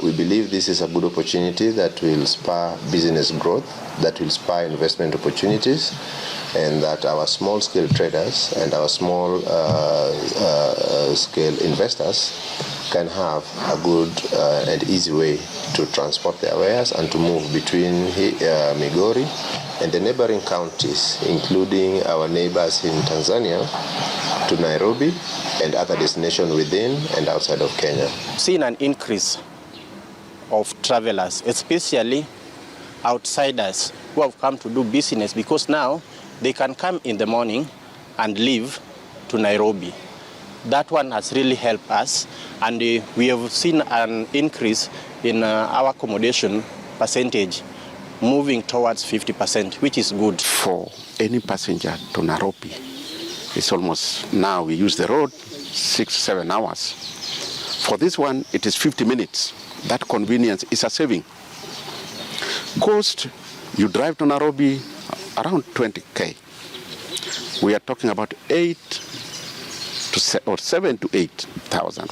We believe this is a good opportunity that will spur business growth, that will spur investment opportunities, and that our small-scale traders and our small-scale investors can have a good and easy way to transport their wares and to move between Migori and the neighboring counties, including our neighbors in Tanzania, to Nairobi and other destinations within and outside of Kenya. Seen an increase of travelers, especially outsiders who have come to do business, because now they can come in the morning and leave to Nairobi. That one has really helped us, and we have seen an increase in our accommodation percentage moving towards 50%, which is good. For any passenger to Nairobi, it's almost, now we use the road 6-7 hours. For this one, it is 50 minutes. That convenience is a saving. Cost, you drive to Nairobi around 20K. We are talking about 7 to 8,000.